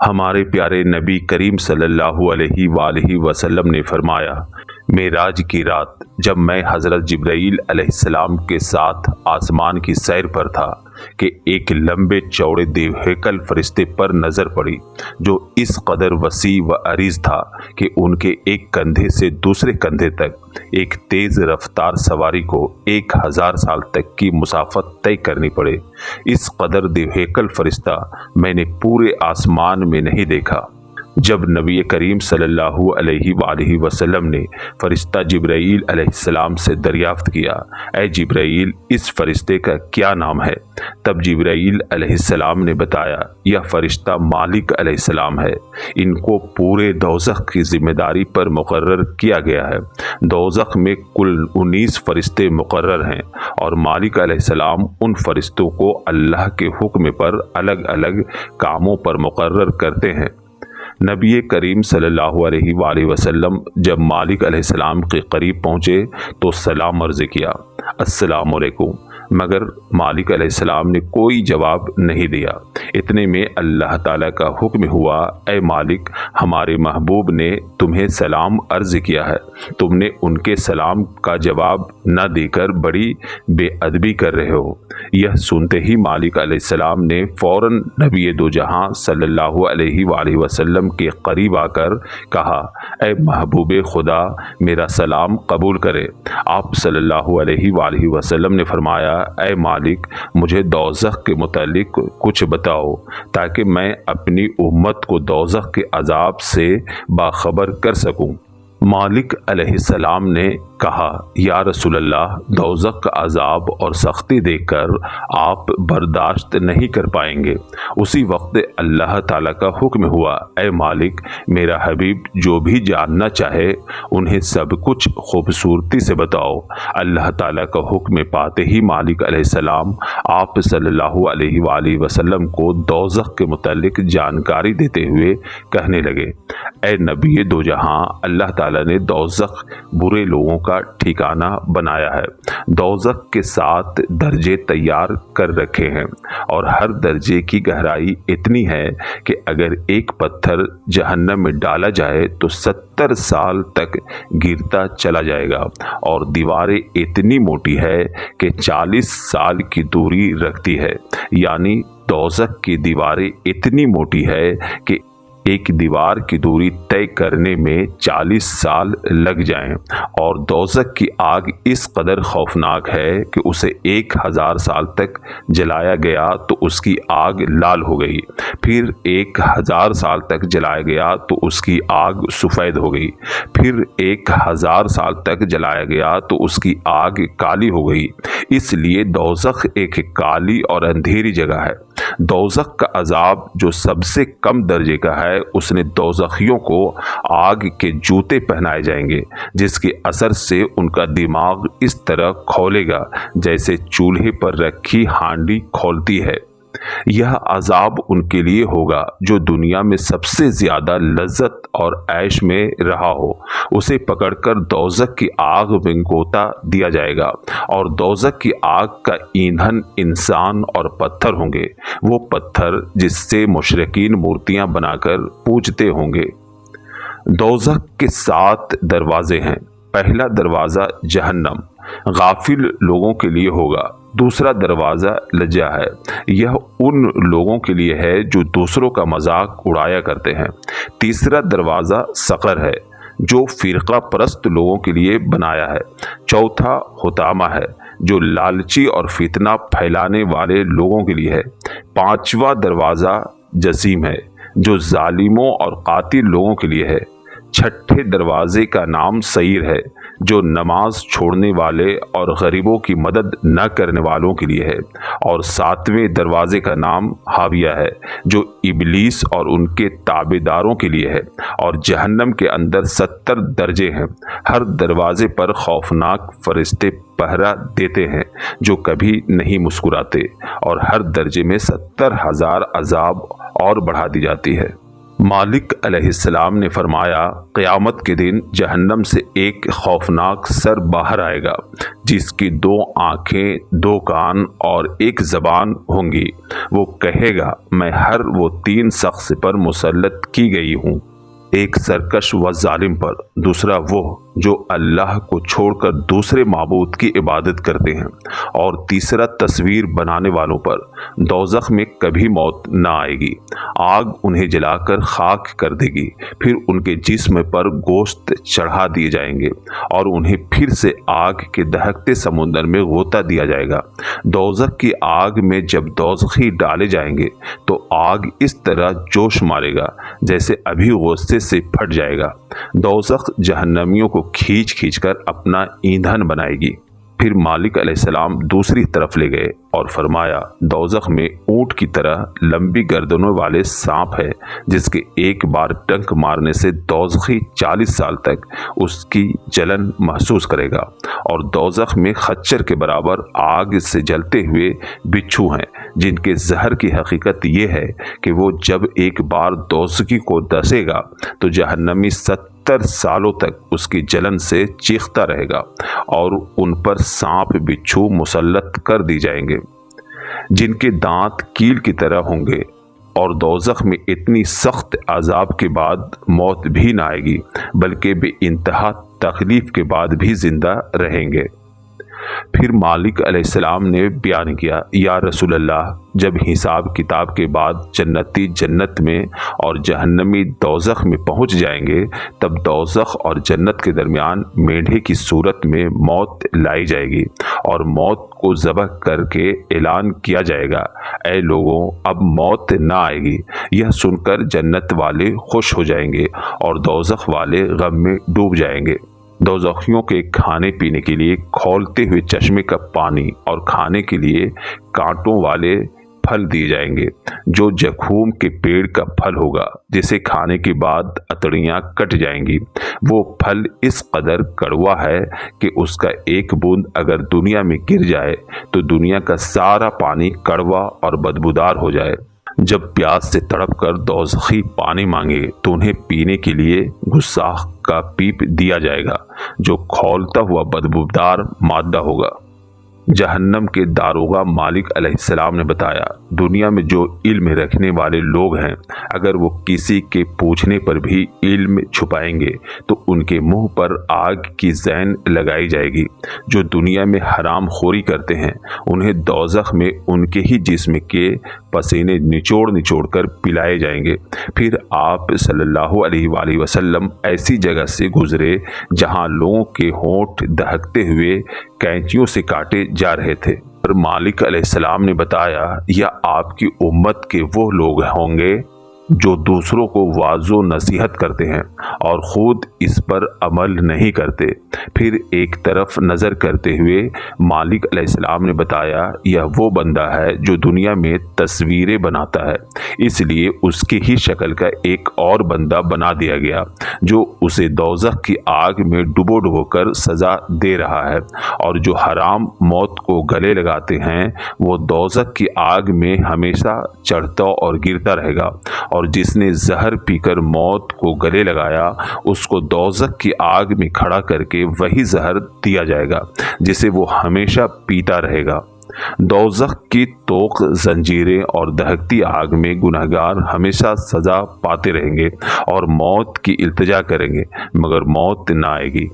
ہمارے پیارے نبی کریم صلی اللہ علیہ وآلہ وسلم نے فرمایا، معراج کی رات جب میں حضرت جبرائیل علیہ السلام کے ساتھ آسمان کی سیر پر تھا کہ ایک لمبے چوڑے دیو ہیکل فرشتے پر نظر پڑی، جو اس قدر وسیع و عریض تھا کہ ان کے ایک کندھے سے دوسرے کندھے تک ایک تیز رفتار سواری کو 1000 سال تک کی مسافت طے کرنی پڑے۔ اس قدر دیو ہیکل فرشتہ میں نے پورے آسمان میں نہیں دیکھا۔ جب نبی کریم صلی اللہ علیہ وآلہ وسلم نے فرشتہ جبرائیل علیہ السلام سے دریافت کیا، اے جبرائیل، اس فرشتے کا کیا نام ہے؟ تب جبرائیل علیہ السلام نے بتایا، یہ فرشتہ مالک علیہ السلام ہے، ان کو پورے دوزخ کی ذمہ داری پر مقرر کیا گیا ہے۔ دوزخ میں کل 19 فرشتے مقرر ہیں، اور مالک علیہ السلام ان فرشتوں کو اللہ کے حکم پر الگ الگ کاموں پر مقرر کرتے ہیں۔ نبی کریم صلی اللہ علیہ وآلہ وسلم جب مالک علیہ السلام کے قریب پہنچے تو سلام عرض کیا، السلام علیکم، مگر مالک علیہ السلام نے کوئی جواب نہیں دیا۔ اتنے میں اللہ تعالیٰ کا حکم ہوا، اے مالک، ہمارے محبوب نے تمہیں سلام عرض کیا ہے، تم نے ان کے سلام کا جواب نہ دے کر بڑی بے ادبی کر رہے ہو۔ یہ سنتے ہی مالک علیہ السلام نے فوراً نبی دو جہاں صلی اللہ علیہ وآلہ وسلم کے قریب آ کر کہا، اے محبوب خدا، میرا سلام قبول کرے۔ آپ صلی اللہ علیہ وآلہ وسلم نے فرمایا، اے مالک، مجھے دوزخ کے متعلق کچھ بتاؤ تاکہ میں اپنی امت کو دوزخ کے عذاب سے باخبر کر سکوں۔ مالک علیہ السلام نے کہا، یا رسول اللہ، دوزخ کا عذاب اور سختی دیکھ کر آپ برداشت نہیں کر پائیں گے۔ اسی وقت اللہ تعالیٰ کا حکم ہوا، اے مالک، میرا حبیب جو بھی جاننا چاہے انہیں سب کچھ خوبصورتی سے بتاؤ۔ اللہ تعالیٰ کا حکم پاتے ہی مالک علیہ السلام آپ صلی اللہ علیہ وآلہ وسلم کو دوزخ کے متعلق جانکاری دیتے ہوئے کہنے لگے، اے نبی دو جہاں، اللہ تعالیٰ نے دوزخ برے لوگوں کا ٹھکانہ بنایا ہے۔ دوزخ کے 7 درجے تیار کر رکھے ہیں، اور ہر درجے کی گہرائی اتنی ہے کہ اگر ایک پتھر جہنم میں ڈالا جائے تو 70 سال تک گرتا چلا جائے گا، اور دیواریں اتنی موٹی ہے کہ 40 سال کی دوری رکھتی ہے، یعنی دوزخ کی دیواریں اتنی موٹی ہے کہ ایک دیوار کی دوری طے کرنے میں 40 سال لگ جائیں، اور دوزخ کی آگ اس قدر خوفناک ہے کہ اسے 1000 سال تک جلایا گیا تو اس کی آگ لال ہو گئی، پھر 1000 سال تک جلایا گیا تو اس کی آگ سفید ہو گئی، پھر 1000 سال تک جلایا گیا تو اس کی آگ کالی ہو گئی۔ اس لیے دوزخ ایک کالی اور اندھیری جگہ ہے۔ دوزخ کا عذاب جو سب سے کم درجے کا ہے، اس نے دوزخیوں کو آگ کے جوتے پہنائے جائیں گے، جس کے اثر سے ان کا دماغ اس طرح کھولے گا جیسے چولہے پر رکھی ہانڈی کھولتی ہے۔ یہ عذاب ان کے لیے ہوگا جو دنیا میں سب سے زیادہ لذت اور عیش میں رہا ہو، اسے پکڑ کر دوزخ کی آگ میں گوتا دیا جائے گا، اور دوزخ کی آگ کا ایندھن انسان اور پتھر ہوں گے، وہ پتھر جس سے مشرکین مورتیاں بنا کر پوجتے ہوں گے۔ دوزخ کے 7 دروازے ہیں۔ پہلا دروازہ جہنم غافل لوگوں کے لیے ہوگا۔ دوسرا دروازہ لجا ہے، یہ ان لوگوں کے لیے ہے جو دوسروں کا مذاق اڑایا کرتے ہیں۔ تیسرا دروازہ سقر ہے، جو فرقہ پرست لوگوں کے لیے بنایا ہے۔ چوتھا حطامہ ہے، جو لالچی اور فتنہ پھیلانے والے لوگوں کے لیے ہے۔ پانچواں دروازہ جسیم ہے، جو ظالموں اور قاتل لوگوں کے لیے ہے۔ چھٹے دروازے کا نام سعیر ہے، جو نماز چھوڑنے والے اور غریبوں کی مدد نہ کرنے والوں کے لیے ہے۔ اور 7ویں دروازے کا نام حاویہ ہے، جو ابلیس اور ان کے تابعداروں کے لیے ہے۔ اور جہنم کے اندر 70 درجے ہیں، ہر دروازے پر خوفناک فرشتے پہرا دیتے ہیں جو کبھی نہیں مسکراتے، اور ہر درجے میں 70,000 عذاب اور بڑھا دی جاتی ہے۔ मालिक अलैहिस्सलाम ने फरमाया, क़यामत के दिन जहन्नम से एक खौफनाक सर बाहर आएगा जिसकी 2 आँखें, 2 कान और 1 ज़बान होंगी। वो कहेगा, मैं हर वो 3 शख्स पर मुसल्लत की गई हूँ, एक सरकश व जालिम पर, दूसरा वो जो अल्लाह को छोड़कर दूसरे माबूद की इबादत करते हैं, और तीसरा तस्वीर बनाने वालों पर। दोज़ख में कभी मौत ना आएगी। आग उन्हें जलाकर खाक कर देगी, फिर उनके जिस्म पर गोश्त चढ़ा दिए जाएंगे और उन्हें फिर से आग के दहकते समुंदर में गोता दिया जाएगा। दोज़ख की आग में जब दोज़खी डाले जाएंगे तो आग इस तरह जोश मारेगा जैसे अभी गोश्ते से फट जाएगा। दोज़ख जहन्नमियों को खींच खींचकर अपना ईंधन बनाएगी। फिर मालिक अलैहिस्सलाम दूसरी तरफ ले गए और फरमाया, दोज़ख में ऊंट की तरह लंबी गर्दनों वाले सांप है जिसके एक बार डंक मारने से दोज़खी 40 साल तक उसकी जलन महसूस करेगा। और दोज़ख में खच्चर के बराबर आग से जलते हुए बिच्छू हैं जिनके जहर की हकीकत ये है कि वो जब एक बार दोज़खी को डसेगा तो जहन्नमी 70 सालों तक उसकी जलन से चीखता रहेगा और उन पर सांप बिच्छू मुसल्लत कर दी जाएंगे जिनके दांत कील की तरह होंगे। और दोज़ख में इतनी सख्त अजाब के बाद मौत भी न आएगी बल्कि बेइंतहा तकलीफ के बाद भी जिंदा रहेंगे। फिर मालिक अलैहिस्सलाम ने बयान किया, या रसूल अल्लाह, जब हिसाब किताब के बाद जन्नती जन्नत में और जहन्नमी दोज़ख में पहुंच जाएंगे तब दोज़ख और जन्नत के दरमियान मेंढे की सूरत में मौत लाई जाएगी और मौत को ज़बह करके ऐलान किया जाएगा, ऐ लोगों, अब मौत ना आएगी। यह सुनकर जन्नत वाले खुश हो जाएंगे और दोज़ख वाले गम में डूब जाएंगे। दोज़खियों के खाने पीने के लिए खौलते हुए चश्मे का पानी और खाने के लिए कांटों वाले फल दिए जाएंगे जो जखूम के पेड़ का फल होगा जिसे खाने के बाद अतड़ियाँ कट जाएंगी। वो फल इस कदर कड़वा है कि उसका एक बूंद अगर दुनिया में गिर जाए तो दुनिया का सारा पानी कड़वा और बदबूदार हो जाए। जब प्यास से तड़प कर दोज़खी पानी मांगे तो उन्हें पीने के लिए गुस्साख का पीप दिया जाएगा जो खौलता हुआ बदबूदार मादा होगा। जहन्नम के दारोगा मालिक अलैहिस्सलाम ने बताया, दुनिया में जो इल्म रखने वाले लोग हैं अगर वो किसी के पूछने पर भी इल्म छुपाएंगे तो उनके मुंह पर आग की जैन लगाई जाएगी। जो दुनिया में हराम खोरी करते हैं उन्हें दोज़ख में उनके ही जिस्म के पसीने निचोड़ निचोड़ कर पिलाए जाएंगे। फिर आप सल्लल्लाहु अलैहि वसल्लम ऐसी जगह से गुजरे जहां लोगों के होंठ दहकते हुए कैंचियों से काटे जा रहे थे। पर मालिक अलैहिस्सलाम ने बताया, यह आपकी उम्मत के वो लोग होंगे जो दूसरों को वाज़ो नसीहत करते हैं और ख़ुद इस पर अमल नहीं करते। फिर एक तरफ नज़र करते हुए मालिक अलैहिस्सलाम ने बताया, यह वो बंदा है जो दुनिया में तस्वीरें बनाता है, इसलिए उसकी ही शक्ल का एक और बंदा बना दिया गया जो उसे दोज़ख की आग में डुबो डुबो कर सज़ा दे रहा है। और जो हराम मौत को गले लगाते हैं वो दोज़ख की आग में हमेशा चढ़ता और गिरता रहेगा। और जिसने जहर पीकर मौत को गले लगाया उसको दोज़ख की आग में खड़ा करके वही जहर दिया जाएगा जिसे वो हमेशा पीता रहेगा। दोज़ख की तोक जंजीरें और दहकती आग में गुनहगार हमेशा सज़ा पाते रहेंगे और मौत की इल्तिजा करेंगे मगर मौत न आएगी।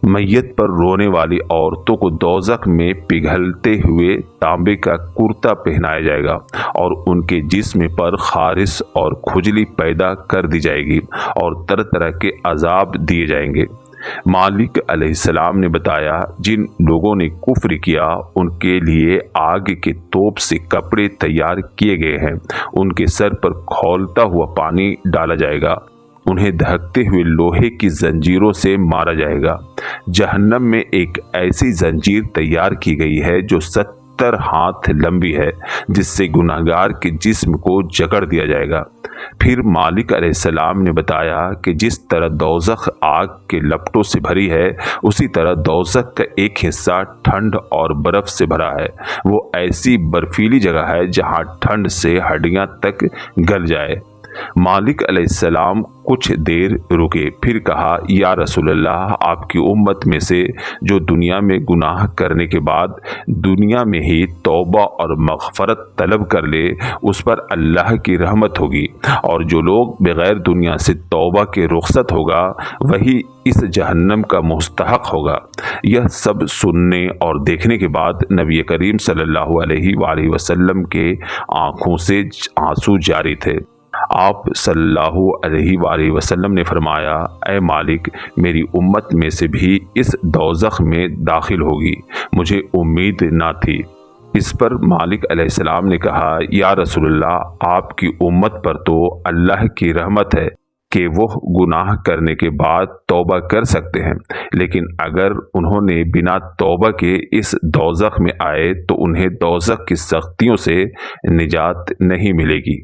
मैयत पर रोने वाली औरतों को दोज़ख में पिघलते हुए तांबे का कुर्ता पहनाया जाएगा और उनके जिस्म पर खारिश और खुजली पैदा कर दी जाएगी और तरह तरह के अजाब दिए जाएंगे। मालिक अलैहिस्सलाम ने बताया, जिन लोगों ने कुफ्र किया उनके लिए आग के तोप से कपड़े तैयार किए गए हैं, उनके सर पर खौलता हुआ पानी डाला जाएगा, उन्हें दहकते हुए लोहे की जंजीरों से मारा जाएगा। जहन्नम में एक ऐसी जंजीर तैयार की गई है जो 70 हाथ लंबी है जिससे गुनहगार के जिस्म को जकड़ दिया जाएगा। फिर मालिक अलैहिस्सलाम ने बताया कि जिस तरह दोज़ख आग के लपटों से भरी है उसी तरह दोज़ख का एक हिस्सा ठंड और बर्फ़ से भरा है। वो ऐसी बर्फीली जगह है जहाँ ठंड से हड्डियाँ तक गल जाए। मालिक अलैहिस्सलाम कुछ देर रुके, फिर कहा, या रसूल अल्लाह, आपकी उम्मत में से जो दुनिया में गुनाह करने के बाद दुनिया में ही तौबा और मग़फ़रत तलब कर ले, उस पर अल्लाह की रहमत होगी, और जो लोग बग़ैर दुनिया से तौबा के रुख़सत होगा वही इस जहन्नम का मुस्तहक़ होगा। यह सब सुनने और देखने के बाद नबी करीम सल्लल्लाहु अलैहि वसल्लम के आँखों से आंसू जारी थे। आप सल्लल्लाहु अलैहि वसल्लम ने फरमाया, ऐ मालिक, मेरी उम्मत में से भी इस दोज़ख में दाखिल होगी, मुझे उम्मीद ना थी। इस पर मालिक अलैहिस्सलाम ने कहा, या रसूलल्लाह, आपकी उम्मत पर तो अल्लाह की रहमत है कि वो गुनाह करने के बाद तौबा कर सकते हैं, लेकिन अगर उन्होंने बिना तौबा के इस दोज़ख में आए तो उन्हें दोज़ख की सख्तियों से निजात नहीं मिलेगी।